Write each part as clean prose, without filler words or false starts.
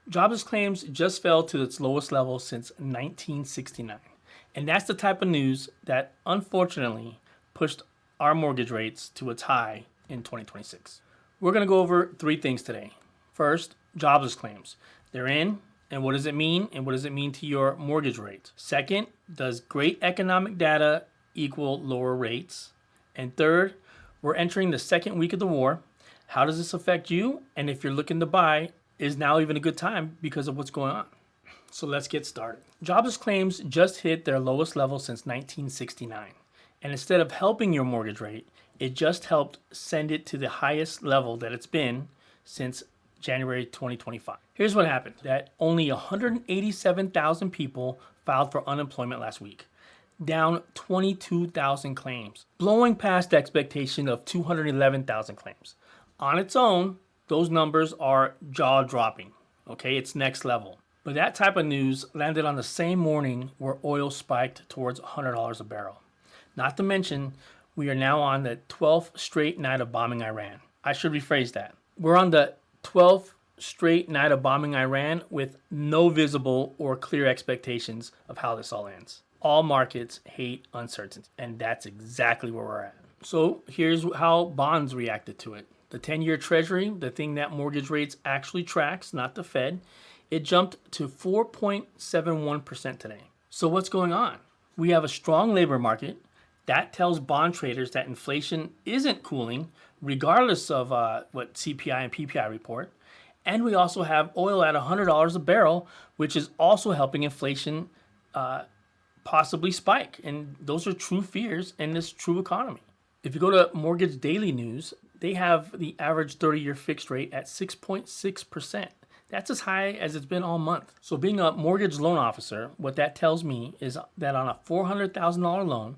Jobless claims just fell to its lowest level since 1969. And that's the type of news that unfortunately pushed our mortgage rates to its high in 2026. We're going to go over three things today. First, jobless claims. They're in, and what does it mean? And what does it mean to your mortgage rate? Second, does great economic data equal lower rates? And third, we're entering the second week of the war. How does this affect you? And if you're looking to buy, is now even a good time because of what's going on? So let's get started. Jobless claims just hit their lowest level since 1969. And instead of helping your mortgage rate, it just helped send it to the highest level that it's been since January 2025. Here's what happened. That only 187,000 people filed for unemployment last week, down 22,000 claims, blowing past the expectation of 211,000 claims. On its own, those numbers are jaw-dropping. Okay, it's next level. But that type of news landed on the same morning where oil spiked towards $100 a barrel. Not to mention, we are now on the 12th straight night of bombing Iran. I should rephrase that. We're on the 12th straight night of bombing Iran with no visible or clear expectations of how this all ends. All markets hate uncertainty, and that's exactly where we're at. So here's how bonds reacted to it. The 10-year Treasury, the thing that mortgage rates actually tracks, not the Fed, it jumped to 4.71% today. So what's going on? We have a strong labor market. That tells bond traders that inflation isn't cooling, regardless of what CPI and PPI report. And we also have oil at $100 a barrel, which is also helping inflation possibly spike. And those are true fears in this true economy. If you go to Mortgage Daily News, they have the average 30-year fixed rate at 6.6%. That's as high as it's been all month. So being a mortgage loan officer, what that tells me is that on a $400,000 loan,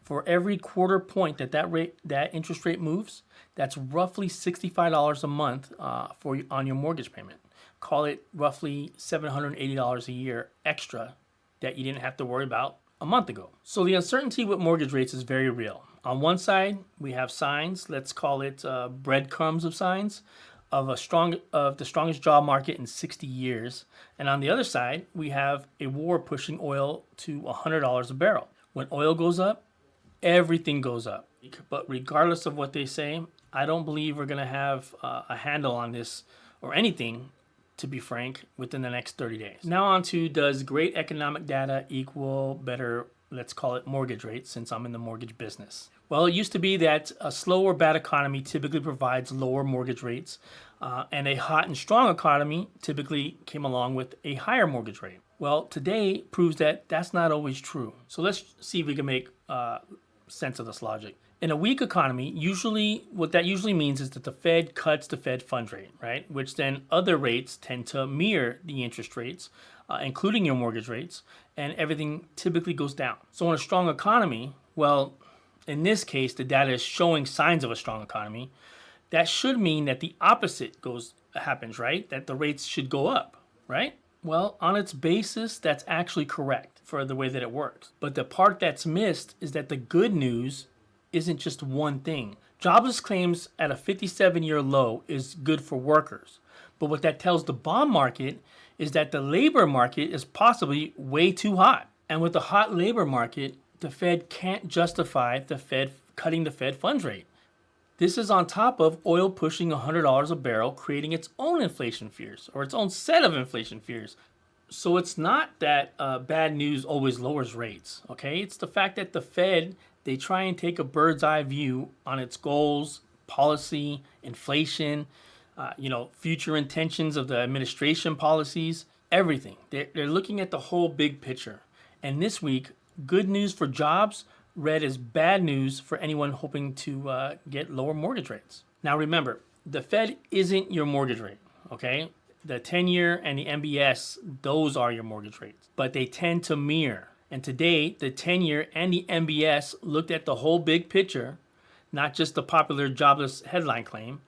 for every quarter point that interest rate moves, that's roughly $65 a month on your mortgage payment. Call it roughly $780 a year extra that you didn't have to worry about a month ago. So the uncertainty with mortgage rates is very real. On one side, we have signs, let's call it breadcrumbs of signs, of the strongest job market in 60 years. And on the other side, we have a war pushing oil to $100 a barrel. When oil goes up, everything goes up. But regardless of what they say, I don't believe we're going to have a handle on this or anything, to be frank, within the next 30 days. Now on to, does great economic data equal better, let's call it mortgage rates, since I'm in the mortgage business? Well, it used to be that a slow or bad economy typically provides lower mortgage rates, and a hot and strong economy typically came along with a higher mortgage rate. Well, today proves that that's not always true. So let's see if we can make sense of this logic. In a weak economy, what that usually means is that the Fed cuts the Fed funds rate, right? Which then other rates tend to mirror the interest rates, including your mortgage rates, and everything typically goes down. So in a strong economy, well, in this case, the data is showing signs of a strong economy. That should mean that the opposite happens, right? That the rates should go up, right? Well, on its basis, that's actually correct for the way that it works. But the part that's missed is that the good news isn't just one thing. Jobless claims at a 57-year low is good for workers. But what that tells the bond market is that the labor market is possibly way too hot. And with the hot labor market, the Fed can't justify the Fed cutting the Fed funds rate. This is on top of oil pushing $100 a barrel, creating its own inflation fears, or its own set of inflation fears. So it's not that bad news always lowers rates, okay? It's the fact that the Fed, they try and take a bird's eye view on its goals, policy, inflation, future intentions of the administration policies, everything. They're looking at the whole big picture. And this week, good news for jobs read as bad news for anyone hoping to get lower mortgage rates. Now remember, the Fed isn't your mortgage rate, okay? The 10-year and the MBS, those are your mortgage rates, but they tend to mirror. And today, the 10-year and the MBS looked at the whole big picture, not just the popular jobless headline claim,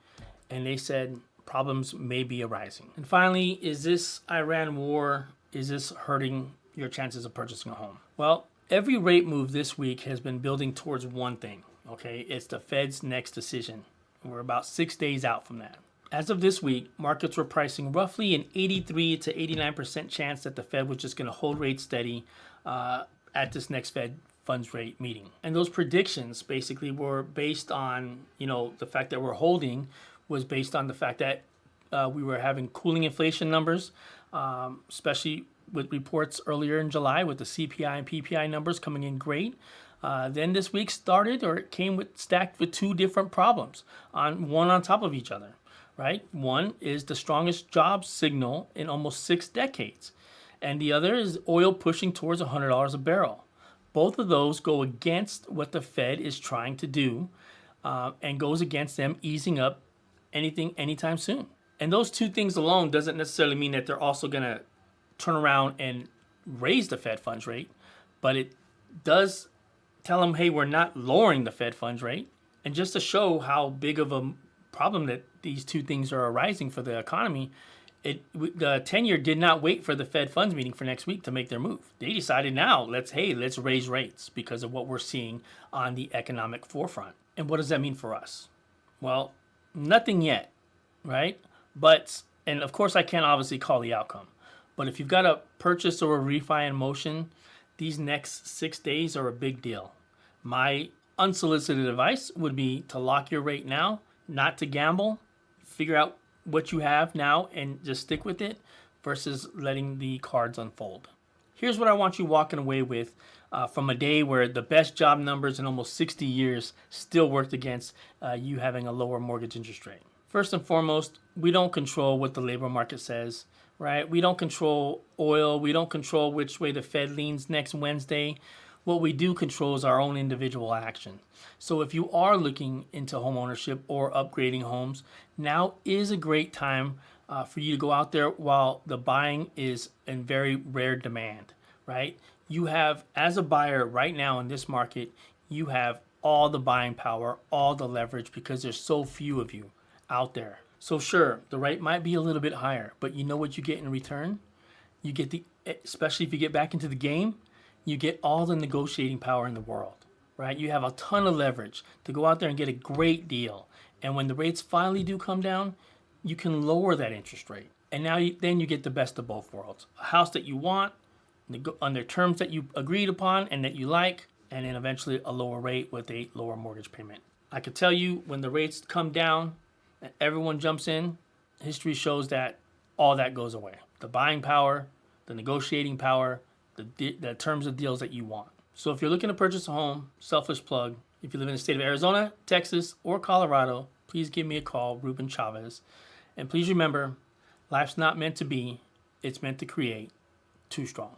and they said problems may be arising. And finally, is this Iran war, is this hurting your chances of purchasing a home? Well, every rate move this week has been building towards one thing, okay? It's the Fed's next decision. We're about 6 days out from that. As of this week, markets were pricing roughly an 83 to 89% chance that the Fed was just going to hold rates steady at this next Fed funds rate meeting. And those predictions basically were based on, the fact that we're holding was based on the fact that we were having cooling inflation numbers, especially with reports earlier in July with the CPI and PPI numbers coming in great. Then this week started, or it came stacked with two different problems, one on top of each other, right? One is the strongest jobs signal in almost 6 decades, and the other is oil pushing towards $100 a barrel. Both of those go against what the Fed is trying to do, and goes against them easing up anything anytime soon. And those two things alone doesn't necessarily mean that they're also going to turn around and raise the Fed funds rate, but it does tell them, hey, we're not lowering the Fed funds rate. And just to show how big of a problem that these two things are arising for the economy, the 10-year did not wait for the Fed funds meeting for next week to make their move. They decided now, let's raise rates because of what we're seeing on the economic forefront. And what does that mean for us? Well, nothing yet, right? And of course I can't obviously call the outcome. But if you've got a purchase or a refi in motion, these next 6 days are a big deal. My unsolicited advice would be to lock your rate now, not to gamble. Figure out what you have now and just stick with it versus letting the cards unfold. Here's what I want you walking away with from a day where the best job numbers in almost 60 years still worked against you having a lower mortgage interest rate. First and foremost, we don't control what the labor market says, right? We don't control oil. We don't control which way the Fed leans next Wednesday. What we do control is our own individual action. So if you are looking into home ownership or upgrading homes, now is a great time for you to go out there while the buying is in very rare demand, right? You have, as a buyer right now in this market, you have all the buying power, all the leverage because there's so few of you out there. So sure, the rate might be a little bit higher, but you know what you get in return? You get especially if you get back into the game, you get all the negotiating power in the world, right? You have a ton of leverage to go out there and get a great deal. And when the rates finally do come down, you can lower that interest rate. And now then you get the best of both worlds. A house that you want, under terms that you agreed upon and that you like, and then eventually a lower rate with a lower mortgage payment. I could tell you when the rates come down and everyone jumps in, history shows that all that goes away. The buying power, the negotiating power, the terms of deals that you want. So if you're looking to purchase a home, selfish plug, if you live in the state of Arizona, Texas, or Colorado, please give me a call, Ruben Chavez. And please remember, life's not meant to be, it's meant to create. Too strong.